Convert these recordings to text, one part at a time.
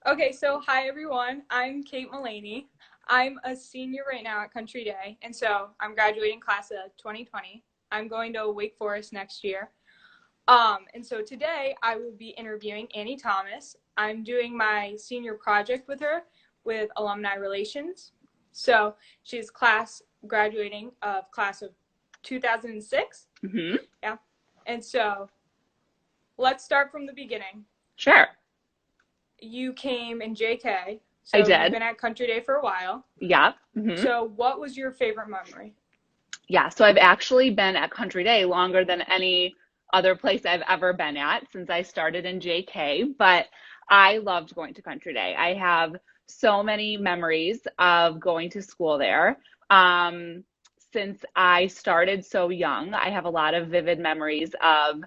Okay, so hi everyone. I'm Kate Mullaney. I'm a senior right now at Country Day, and so I'm graduating class of 2020. I'm going to Wake Forest next year. And so today I will be interviewing Annie Thomas. I'm doing my senior project with her with Alumni Relations. So she's graduating of class of 2006. Hmm. Yeah. And so let's start from the beginning. Sure. You came in JK, I so you've did. been at Country Day for a while. Yeah. Hmm. So what was your favorite memory? Yeah. So I've actually been at Country Day longer than any other place I've ever been at since I started in JK, but I loved going to Country Day. I have so many memories of going to school there. Um, since I started so young, I have a lot of vivid memories of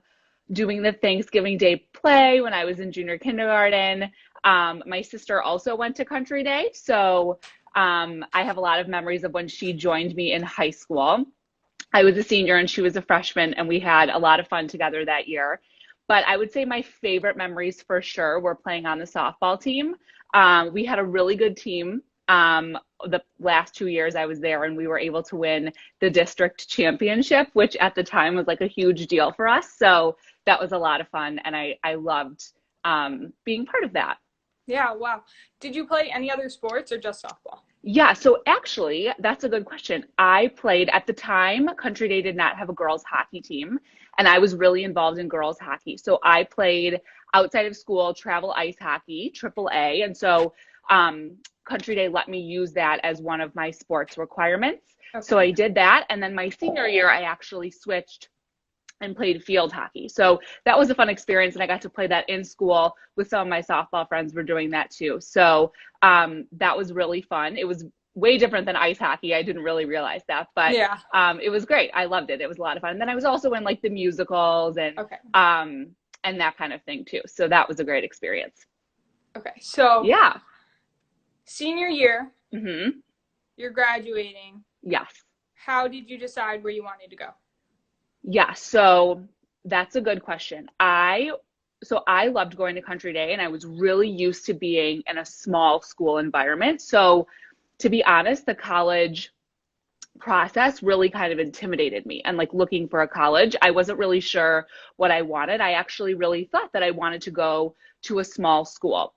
doing the Thanksgiving Day play when I was in junior kindergarten. My sister also went to Country Day, so I have a lot of memories of when she joined me in high school. I was a senior and she was a freshman, and we had a lot of fun together that year. But I would say my favorite memories for sure were playing on the softball team. We had a really good team the last 2 years I was there, and we were able to win the district championship, which at the time was like a huge deal for us. So that was a lot of fun, and I loved being part of that. Yeah, wow. Did you play any other sports or just softball? Yeah, so actually, that's a good question. I played at the time, Country Day did not have a girls hockey team, and I was really involved in girls hockey. So I played outside of school travel ice hockey, triple A, and so Country Day let me use that as one of my sports requirements. So Okay. I did that, and then my senior year, I actually switched and played field hockey. So that was a fun experience, and I got to play that in school with some of my softball friends were doing that too. So that was really fun. It was way different than ice hockey. I didn't really realize that, but Yeah. it was great. I loved it. It was a lot of fun. And then I was also in like the musicals Okay. and that kind of thing too. So that was a great experience. Okay. So Yeah. senior year, Hmm. you're graduating. Yes. How did you decide where you wanted to go? Yeah, so that's a good question. I loved going to Country Day, and I was really used to being in a small school environment. So to be honest, the college process really kind of intimidated me, and like looking for a college, I wasn't really sure what I wanted. I actually really thought that I wanted to go to a small school.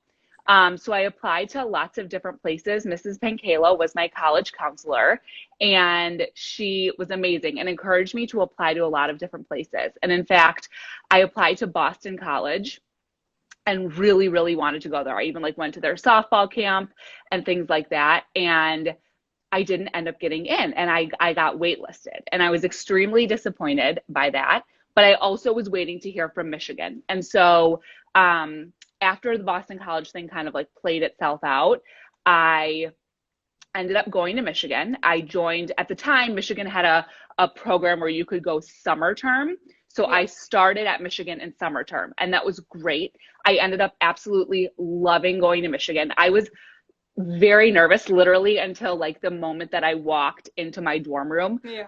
So I applied to lots of different places. Mrs. Pankala was my college counselor, and she was amazing and encouraged me to apply to a lot of different places. And in fact, I applied to Boston College and really, really wanted to go there. I even like went to their softball camp and things like that. And I didn't end up getting in, and I got waitlisted, and I was extremely disappointed by that. But I also was waiting to hear from Michigan. And so after the Boston College thing kind of like played itself out, I ended up going to Michigan. I joined at the time, Michigan had a program where you could go summer term. So Yeah. I started at Michigan in summer term, and that was great. I ended up absolutely loving going to Michigan. I was very nervous literally until like the moment that I walked into my dorm room. Yeah.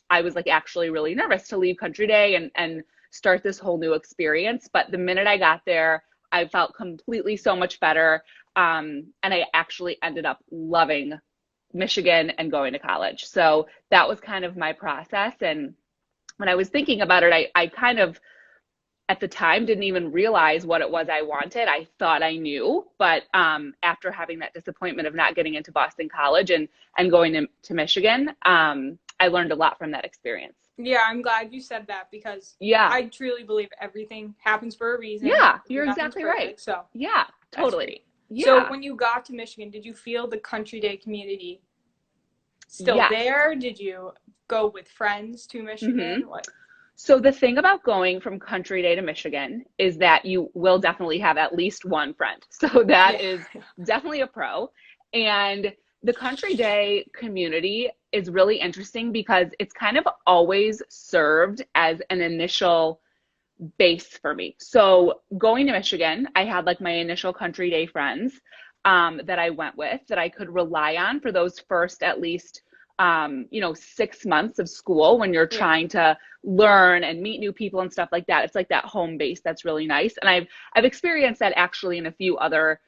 I was like actually really nervous to leave Country Day and start this whole new experience. But the minute I got there, I felt completely so much better. And I actually ended up loving Michigan and going to college. So that was kind of my process. And when I was thinking about it, I kind of at the time didn't even realize what it was I wanted. I thought I knew, but after having that disappointment of not getting into Boston College and going to Michigan, I learned a lot from that experience. Yeah, I'm glad you said that because Yeah, I truly believe everything happens for a reason. yeah, you're Nothing's exactly right. perfect. So Yeah, that's great. totally. So Yeah, when you got to Michigan, did you feel the Country Day community still yes. there? Did you go with friends to Hmm. Michigan? What? So the thing about going from Country Day to Michigan is that you will definitely have at least one friend. So that Yeah. is definitely a pro. And the Country Day community is really interesting because it's kind of always served as an initial base for me. So going to Michigan, I had like my initial Country Day friends that I went with that I could rely on for those first at least 6 months of school when you're Yeah. trying to learn and meet new people and stuff like that. It's like that home base that's really nice. And I've experienced that actually in a few other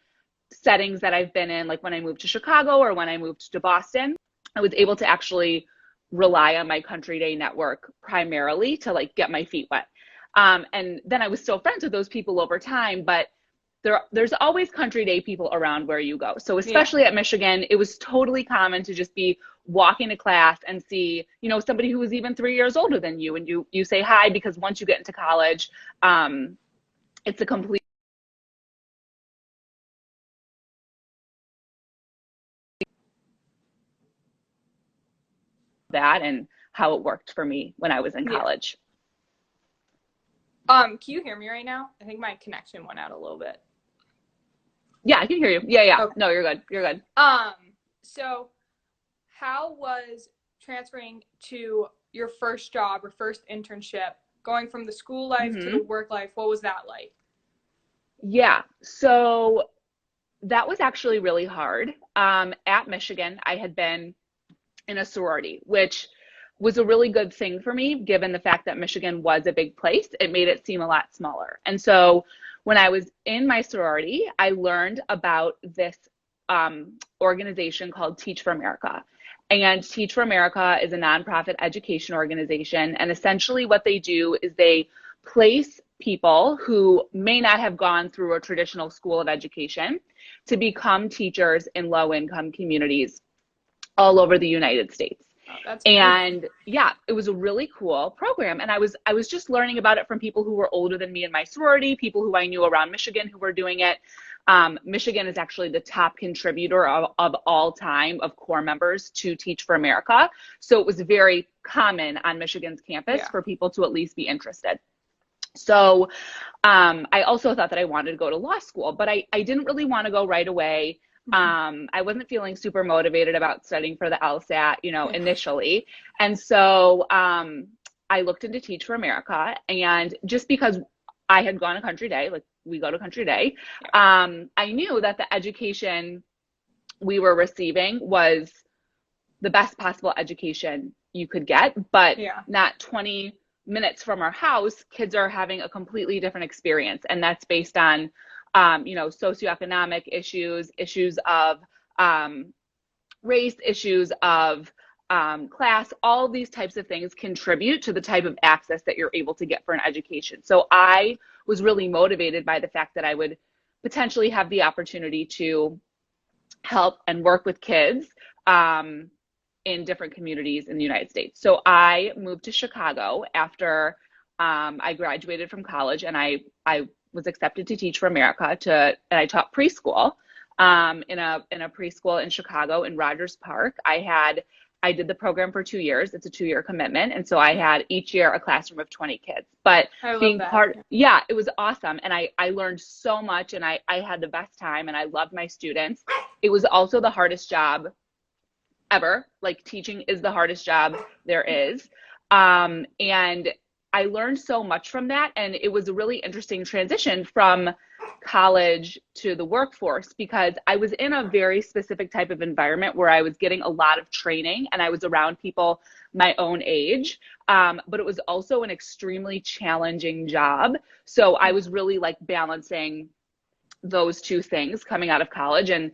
settings that I've been in, like when I moved to Chicago or when I moved to Boston, I was able to actually rely on my Country Day network primarily to like get my feet wet. And then I was still friends with those people over time, but there's always Country Day people around where you go. So Yeah. especially at Michigan, it was totally common to just be walking to class and see, you know, somebody who was even 3 years older than you, and you say hi, because once you get into college, it's a complete that and how it worked for me when I was in Yeah. college. Can you hear me right now? I think my connection went out a little bit. Yeah, I can hear you. Yeah. Okay. No, you're good. You're good. So how was transferring to your first job or first internship, going from the school life to the work life? What was that like? Yeah. So that was actually really hard. At Michigan, I had been in a sorority, which was a really good thing for me, given the fact that Michigan was a big place. It made it seem a lot smaller. And so when I was in my sorority, I learned about this organization called Teach for America. And Teach for America is a nonprofit education organization. And essentially, what they do is they place people who may not have gone through a traditional school of education to become teachers in low income communities all over the United States. Oh, that's cool. And yeah, it was a really cool program. And I was just learning about it from people who were older than me in my sorority, people who I knew around Michigan who were doing it. Michigan is actually the top contributor of all time of core members to Teach for America. So it was very common on Michigan's campus for people to at least be interested. So I also thought that I wanted to go to law school, but I didn't really want to go right away. I wasn't feeling super motivated about studying for the LSAT, you know, initially. And so I looked into Teach for America, and just because I had gone to Country Day, like we go to Country Day, I knew that the education we were receiving was the best possible education you could get, but not 20 minutes from our house, kids are having a completely different experience. And that's based on, you know, socioeconomic issues, issues of race, issues of class, all these types of things contribute to the type of access that you're able to get for an education. So I was really motivated by the fact that I would potentially have the opportunity to help and work with kids in different communities in the United States. So I moved to Chicago after I graduated from college, and I was accepted to Teach for America and I taught preschool in a preschool in Chicago in Rogers Park. I did the program for 2 years. It's a 2-year commitment. And so I had each year a classroom of 20 kids. But being part, it was awesome. And I learned so much, and I had the best time, and I loved my students. It was also the hardest job ever. Like, teaching is the hardest job there is. And I learned so much from that. And it was a really interesting transition from college to the workforce, because I was in a very specific type of environment where I was getting a lot of training and I was around people my own age. But it was also an extremely challenging job. So I was really like balancing those two things coming out of college. And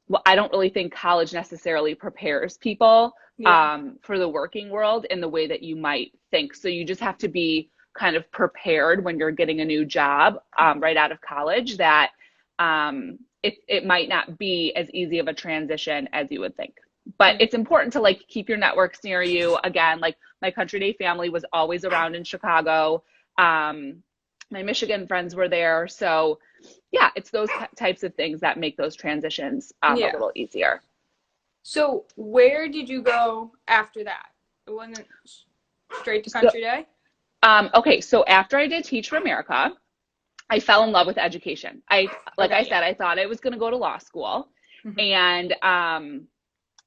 well, I don't really think college necessarily prepares people for the working world in the way that you might think. So you just have to be kind of prepared when you're getting a new job right out of college, that it might not be as easy of a transition as you would think. But it's important to like keep your networks near you. Again, like my Country Day family was always around in Chicago. My Michigan friends were there. So yeah, it's those types of things that make those transitions a little easier. So where did you go after that? It wasn't straight to Country Day? Okay, so after I did Teach for America, I fell in love with education. I said, I thought I was going to go to law school, and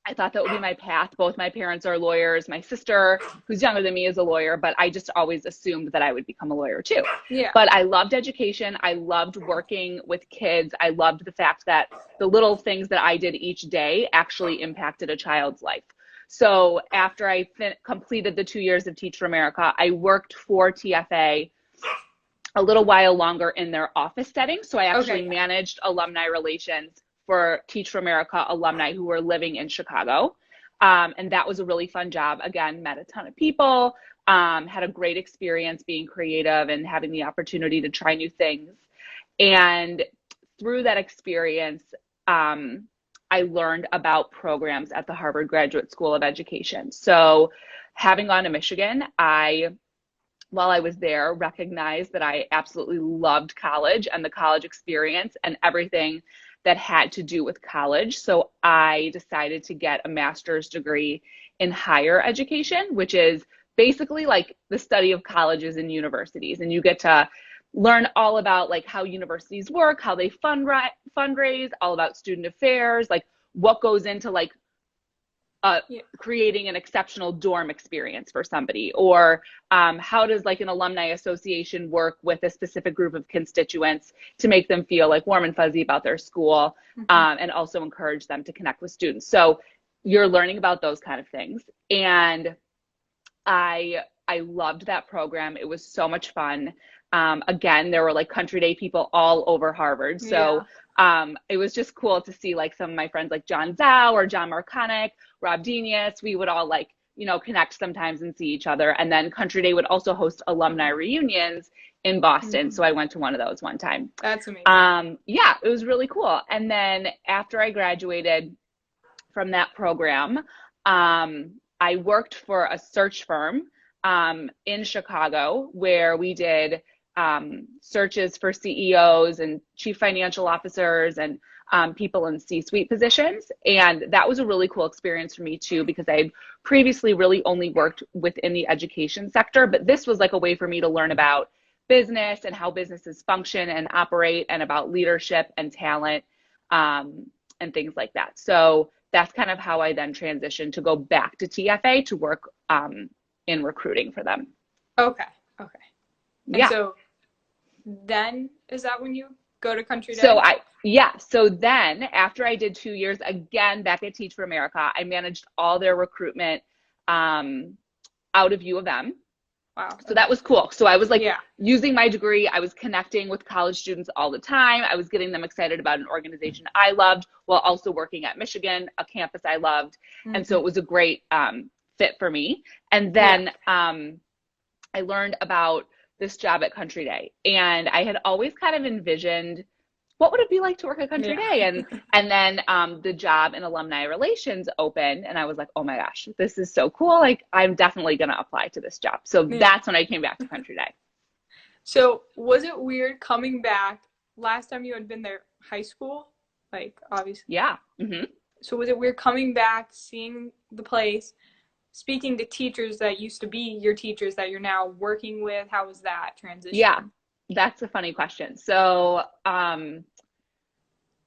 I thought that would be my path. Both my parents are lawyers. My sister, who's younger than me, is a lawyer, but I just always assumed that I would become a lawyer too. Yeah. But I loved education. I loved working with kids. I loved the fact that the little things that I did each day actually impacted a child's life. So after I completed the 2 years of Teach for America, I worked for TFA a little while longer in their office setting. So I actually Okay, yeah. managed alumni relations for Teach for America alumni who were living in Chicago. And that was a really fun job. Again, met a ton of people, had a great experience being creative and having the opportunity to try new things. And through that experience, I learned about programs at the Harvard Graduate School of Education. So having gone to Michigan, while I was there, recognized that I absolutely loved college and the college experience and everything that had to do with college. So I decided to get a master's degree in higher education, which is basically like the study of colleges and universities. And you get to learn all about like how universities work, how they fundraise, all about student affairs, like what goes into like Yeah. creating an exceptional dorm experience for somebody, or how does like an alumni association work with a specific group of constituents to make them feel like warm and fuzzy about their school, Hmm. and also encourage them to connect with students. So you're learning about those kind of things. And I loved that program. It was so much fun. Again, there were like Country Day people all over Harvard. So Yeah. it was just cool to see like some of my friends like John Zhao or John Marconic, Rob Denius. We would all like, connect sometimes and see each other. And then Country Day would also host alumni reunions in Boston. Hmm. So I went to one of those one time. That's amazing. Yeah, it was really cool. And then after I graduated from that program, I worked for a search firm in Chicago where we did searches for CEOs and chief financial officers and people in C-suite positions. And that was a really cool experience for me too, because I had previously really only worked within the education sector, but this was like a way for me to learn about business and how businesses function and operate and about leadership and talent, and things like that. So that's kind of how I then transitioned to go back to TFA to work in recruiting for them. Okay. Okay. And Yeah. so then is that when you go to Country So Day? so then after I did 2 years again back at Teach for America, I managed all their recruitment um, out of U of M. Wow. So that Okay. was cool. So I was like Yeah. using my degree, I was connecting with college students all the time. I was getting them excited about an organization I loved while also working at Michigan, a campus I loved. And so Hmm. it was a great fit for me. And Yeah. then I learned about this job at Country Day. And I had always kind of envisioned what would it be like to work at Country Yeah. Day? And then the job in alumni relations opened, and I was like, oh my gosh, this is so cool. Like I'm definitely gonna apply to this job. So Yeah. that's when I came back to Country Day. So was it weird coming back last time you had been there high school? Like obviously. Yeah. Hmm. So was it weird coming back, seeing the place, speaking to teachers that used to be your teachers that you're now working with? How was that Yeah. transition? That's a funny question. So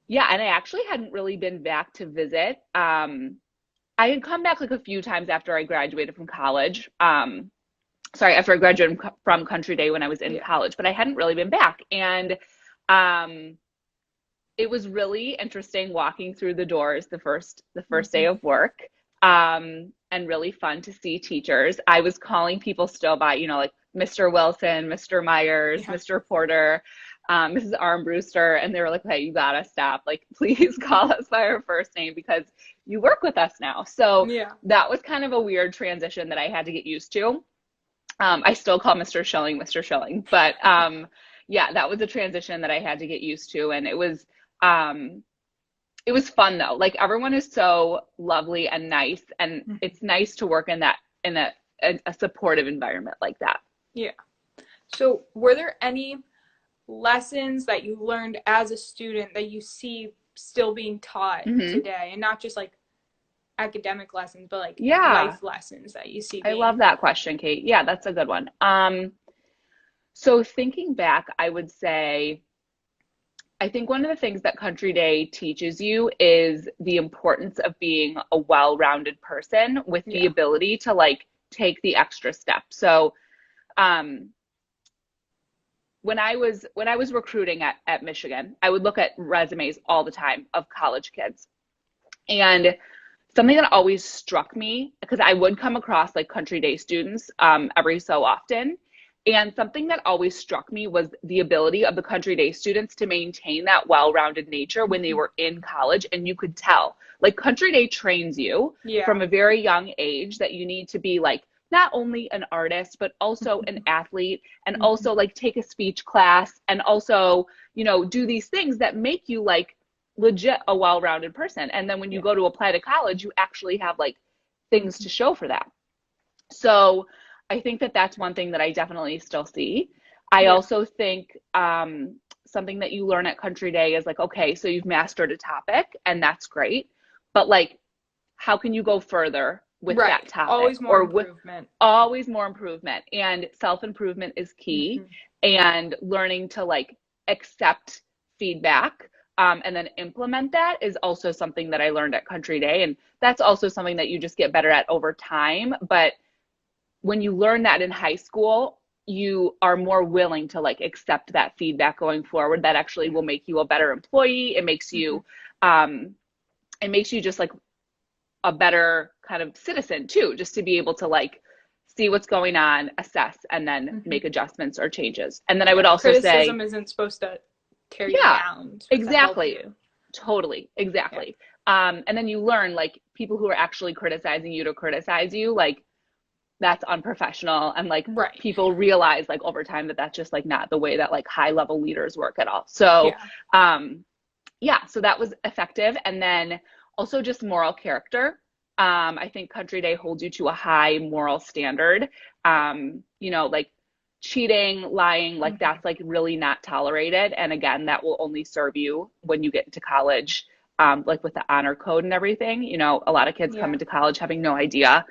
yeah, and I actually hadn't really been back to visit. I had come back like a few times after I graduated from college. Sorry, after I graduated from Country Day when I was in Yeah. college, but I hadn't really been back. And um, it was really interesting walking through the doors the first day Hmm. of work, and really fun to see teachers. I was calling people still by, like Mr. Wilson, Mr. Myers, Yeah. Mr. Porter, Mrs. Armbruster, and they were like, "Hey, you gotta stop! Like, please call us by our first name because you work with us now." So Yeah. that was kind of a weird transition that I had to get used to. I still call Mr. Schilling Mr. Schilling, but yeah, that was a transition that I had to get used to, and um, it was fun though. Like everyone is so lovely and nice, and Mhm. it's nice to work in that in a supportive environment like that. Yeah. So were there any lessons that you learned as a student that you see still being taught Hmm. today, and not just like academic lessons, but like Yeah, life lessons that you see I love being. that question, Kate. Yeah, that's a good one. So thinking back, I would say I think one of the things that Country Day teaches you is the importance of being a well-rounded person with the Yeah. ability to like take the extra step. So, um, when I was recruiting at Michigan, I would look at resumes all the time of college kids. And something that always struck me, because I would come across like Country Day students every so often, And something that always struck me was the ability of the Country Day students to maintain that well-rounded nature when they were in college. And you could tell, like, Country Day trains you Yeah. from a very young age that you need to be like not only an artist, but also an athlete, and also like take a speech class, and also, you know, do these things that make you like legit a well-rounded person. And then when you go to apply to college, you actually have like things to show for that. So I think that that's one thing that I definitely still see. I Yeah. also think something that you learn at Country Day is like, okay, so you've mastered a topic and that's great, but like, how can you go further with that Right. topic, Always more or with improvement. always more improvement, and self-improvement is key, Mm-hmm. and learning to like accept feedback, and then implement that is also something that I learned at Country Day. And that's also something that you just get better at over time. But when you learn that in high school, you are more willing to like accept that feedback going forward. That actually will make you a better employee. Um, it makes you just like a better kind of citizen too, just to be able to like see what's going on, assess, and then Mm-hmm. make adjustments or changes. And then I Yeah. would also say, Criticism isn't supposed to tear you yeah, down. It's supposed to help exactly. you. Totally, Yeah. exactly. And then you learn like people who are actually criticizing you to criticize you, like that's unprofessional. And like Right. people realize like over time that that's just like not the way that like high level leaders work at all. So, Yeah. yeah, so that was effective. And then also just moral character. I think Country Day holds you to a high moral standard. You know, like cheating, lying, like Mm-hmm. that's like really not tolerated. And again, that will only serve you when you get into college, like with the honor code and everything. You know, a lot of kids come Yeah. into college having no idea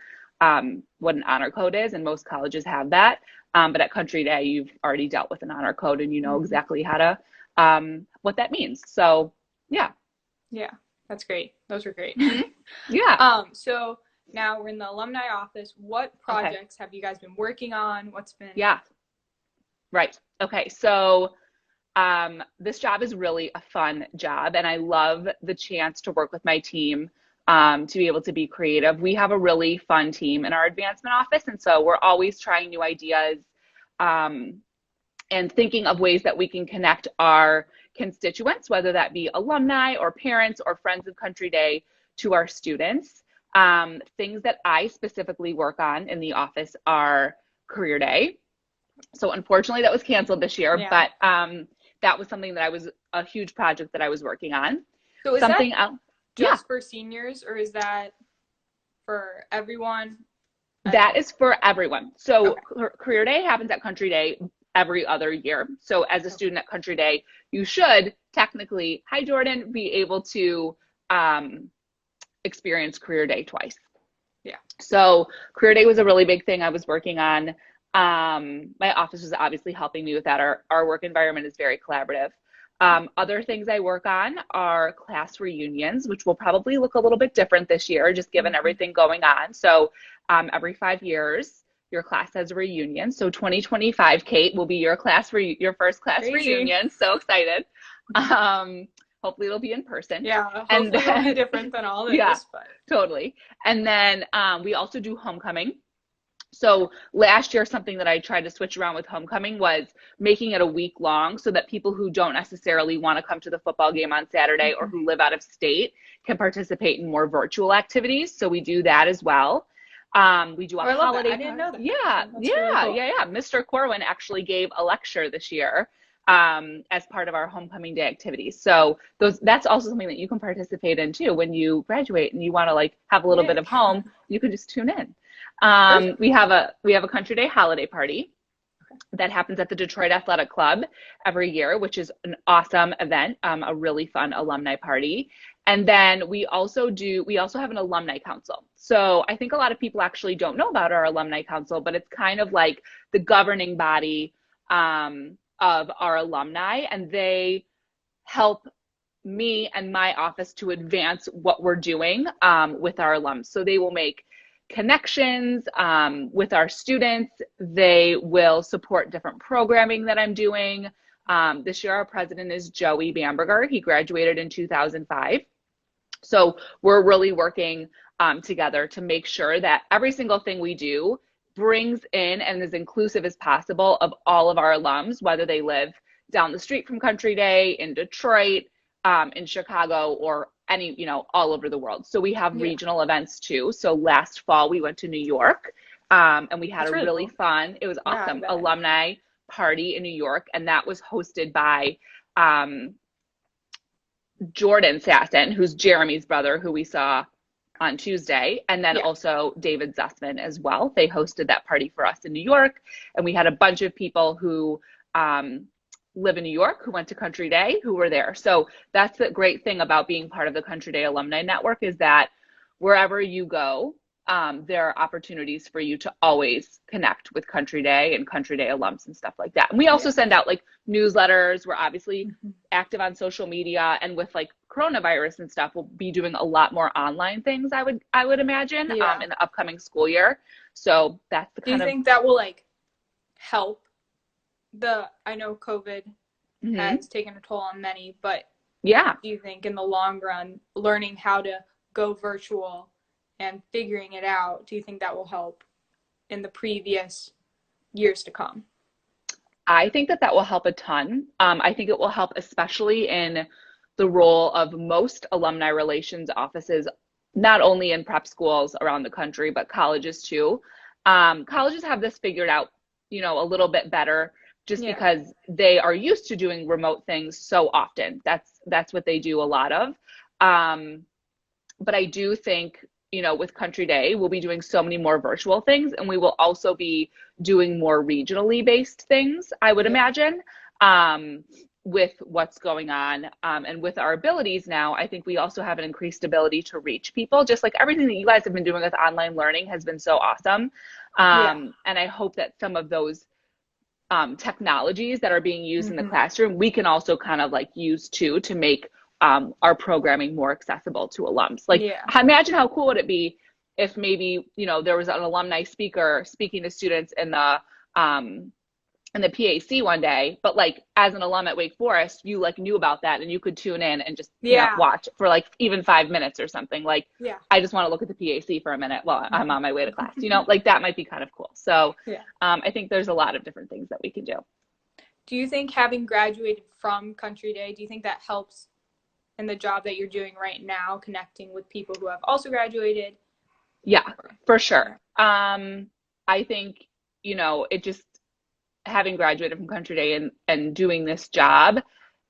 what an honor code is, and most colleges have that. But at Country Day, you've already dealt with an honor code and you know Mm-hmm. exactly how to, what that means. So, yeah. Yeah. That's great. Those were great. Mm-hmm. Yeah. So now we're in the alumni office. What Okay. projects have you guys been working on? What's been Yeah. Right. Okay. So, this job is really a fun job, and I love the chance to work with my team, to be able to be creative. We have a really fun team in our advancement office, and so we're always trying new ideas, um, and thinking of ways that we can connect our constituents, whether that be alumni or parents or friends of Country Day, to our students. Things that I specifically work on in the office are Career Day. So unfortunately, that was canceled this year, Yeah. but that was something that I was a huge project that I was working on. So is that Something else, yeah, just for seniors or is that for everyone? that is for everyone. So Okay. Career Day happens at Country Day every other year. So as a Okay. student at Country Day, you should technically, hi Jordan, be able to experience Career Day twice. Yeah. So Career Day was a really big thing I was working on. My office was obviously helping me with that. Our work environment is very collaborative. Other things I work on are class reunions, which will probably look a little bit different this year, just given Mm-hmm. everything going on. So every 5 years, your class has a reunion. So 2025, Kate, will be your your first class Crazy. reunion. So excited. Um, hopefully it'll be in person. Yeah. And Hopefully it'll be then, different than all yeah, this, but totally. And then we also do homecoming. So last year, something that I tried to switch around with homecoming was making it a week long so that people who don't necessarily want to come to the football game on Saturday or mm-hmm. who live out of state can participate in more virtual activities. So we do that as well. We do a I love that. holiday I didn't party. know that. Yeah, So that's really yeah, cool. yeah, yeah. Mr. Corwin actually gave a lecture this year, as part of our homecoming day activities. So that's also something that you can participate in too. When you graduate and you want to like have a little bit Yay. of home, you can just tune in. Perfect. We have a Country Day holiday party that happens at the Detroit Athletic Club every year, which is an awesome event, a really fun alumni party. And then we also have an alumni council. So I think a lot of people actually don't know about our alumni council, but it's kind of like the governing body, of our alumni, and they help me and my office to advance what we're doing, with our alums. So they will make connections, with our students. They will support different programming that I'm doing. This year, our president is Joey Bamberger. He graduated in 2005. So we're really working, together to make sure that every single thing we do brings in and is inclusive as possible of all of our alums, whether they live down the street from Country Day, in Detroit, in Chicago, or any, all over the world. So we have Yeah. regional events too. So last fall we went to New York, and we had That's a really really cool. fun, it was Yeah, I awesome, bet. alumni party in New York. And that was hosted by um, Jordan Sasson, who's Jeremy's brother, who we saw on Tuesday, and then Yeah. also David Zussman as well. They hosted that party for us in New York, and we had a bunch of people who live in New York who went to Country Day who were there. So that's the great thing about being part of the Country Day Alumni Network, is that wherever you go, there are opportunities for you to always connect with Country Day and Country Day alums and stuff like that. And we also Yeah. send out like newsletters. We're obviously Mm-hmm. active on social media, and with like coronavirus and stuff, we'll be doing a lot more online things, I would imagine, Yeah. in the upcoming school year. So that's the Do you kind of. think that will like help I know COVID Mhm. has taken a toll on many, but Yeah. do you think in the long run, learning how to go virtual and figuring it out, do you think that will help in the previous years to come? I think that that will help a ton. I think it will help especially in the role of most alumni relations offices, not only in prep schools around the country, but colleges too. Colleges have this figured out, a little bit better, just Yeah. because they are used to doing remote things so often. That's what they do a lot of. Um, but I do think, with Country Day, we'll be doing so many more virtual things, and we will also be doing more regionally based things, I would Yeah. imagine, um, with what's going on. And with our abilities now, I think we also have an increased ability to reach people, just like everything that you guys have been doing with online learning has been so awesome. Yeah. And I hope that some of those technologies that are being used in the Mm-hmm. classroom, we can also kind of like use too to make our programming more accessible to alums. Like, Yeah. imagine how cool would it be if maybe, there was an alumni speaker speaking to students in the PAC one day, but like as an alum at Wake Forest, you like knew about that and you could tune in and just, Yeah. watch for like even 5 minutes or something. Like, Yeah. I just want to look at the PAC for a minute while I'm Mm-hmm. on my way to class, like that might be kind of cool. So Yeah. I think there's a lot of different things that we can do. Do you think having graduated from Country Day, do you think that helps in the job that you're doing right now, connecting with people who have also graduated? Yeah, for Yeah. sure. I think, it just having graduated from Country Day and doing this job,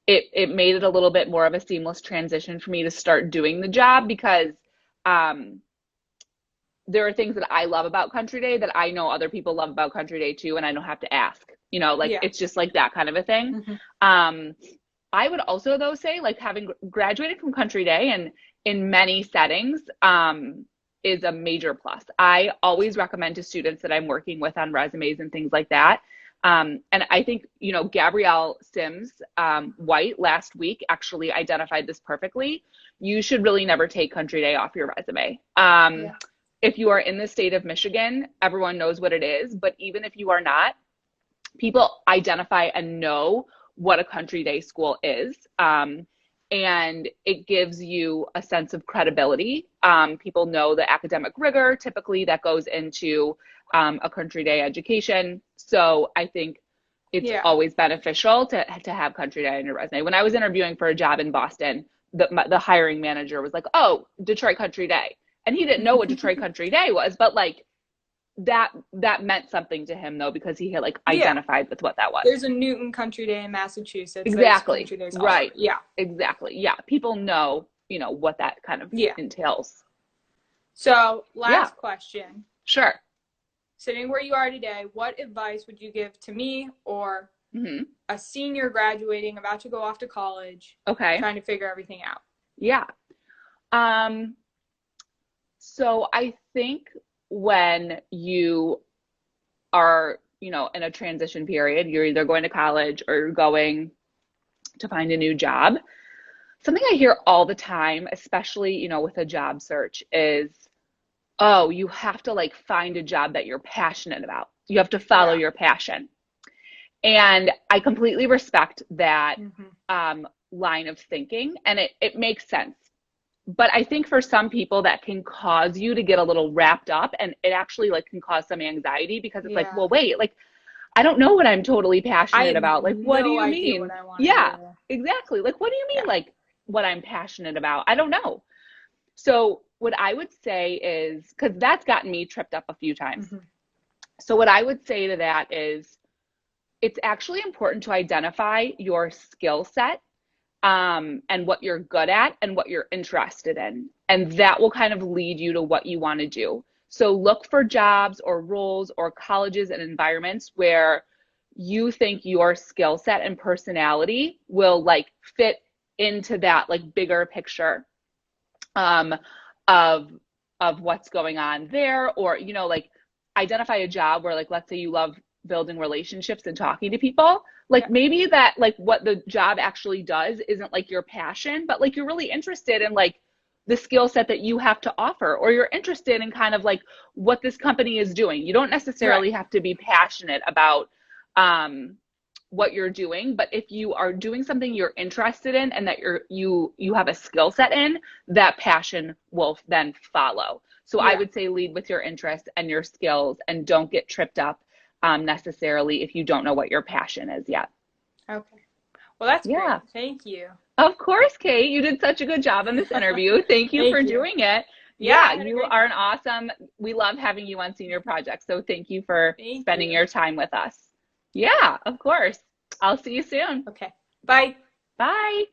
it made it a little bit more of a seamless transition for me to start doing the job, because um, there are things that I love about Country Day that I know other people love about Country Day too, and I don't have to ask. Like Yeah. it's just like that kind of a thing. Mm-hmm. Um, I would also though say like having graduated from Country Day and in many settings is a major plus. I always recommend to students that I'm working with on resumes and things like that. And I think, Gabrielle Sims White last week actually identified this perfectly. You should really never take Country Day off your resume. Yeah. If you are in the state of Michigan, everyone knows what it is. But even if you are not, people identify and know what a Country Day school is. And it gives you a sense of credibility. People know the academic rigor typically that goes into a Country Day education. So I think it's Yeah. always beneficial to have Country Day on your resume. When I was interviewing for a job in Boston, the hiring manager was like, "Oh, Detroit Country Day," and he didn't know what Detroit Country Day was, but like that meant something to him though, because he had like Yeah. identified with what that was. There's a Newton Country Day in Massachusetts. There's Exactly. Country Days all over. Right. Yeah. Exactly. Yeah. People know, what that kind of Yeah. entails. So, Yeah. last question. Sure. Sitting where you are today, what advice would you give to me or Hmm. a senior graduating, about to go off to college, Okay. trying to figure everything out? Yeah. So I think when you are, in a transition period, you're either going to college or you're going to find a new job. Something I hear all the time, especially, with a job search is, oh, you have to like find a job that you're passionate about. You have to follow Yeah. your passion. And I completely respect that Mm-hmm. line of thinking, and it makes sense. but I think for some people that can cause you to get a little wrapped up, and it actually like can cause some anxiety because it's like, Yeah. well, wait, like I don't know what I'm totally I passionate have about. Like, what do no you idea mean? what I want to Yeah, do. exactly. Like, what do you mean, Yeah. like, what I'm passionate about? I don't know. So, what I would say is, because that's gotten me tripped up a few times. Hmm. So, what I would say to that is, it's actually important to identify your skill set, and what you're good at and what you're interested in. And that will kind of lead you to what you want to do. So look for jobs or roles or colleges and environments where you think your skill set and personality will like fit into that like bigger picture, um, of what's going on there, or like identify a job where, like, let's say you love building relationships and talking to people, like Yeah. maybe that like what the job actually does isn't like your passion, but like you're really interested in like the skill set that you have to offer, or you're interested in kind of like what this company is doing. You don't Right. necessarily have to be passionate about um what you're doing, but if you are doing something you're interested in and that you have a skill set in, that passion will then follow. So I Yeah. would say lead with your interests and your skills, and don't get tripped up, necessarily if you don't know what your passion is yet. Okay. Well, that's Yeah, great. Thank you. of course, Kate. You did such a good job on this interview. Thank you Thank for you. doing it. Yeah, Yeah, I had a you great are an time. awesome. We love having you on Senior Project. So thank you for Thank spending you. your time with us. Yeah, of course. I'll see you soon. Okay. Bye. Bye.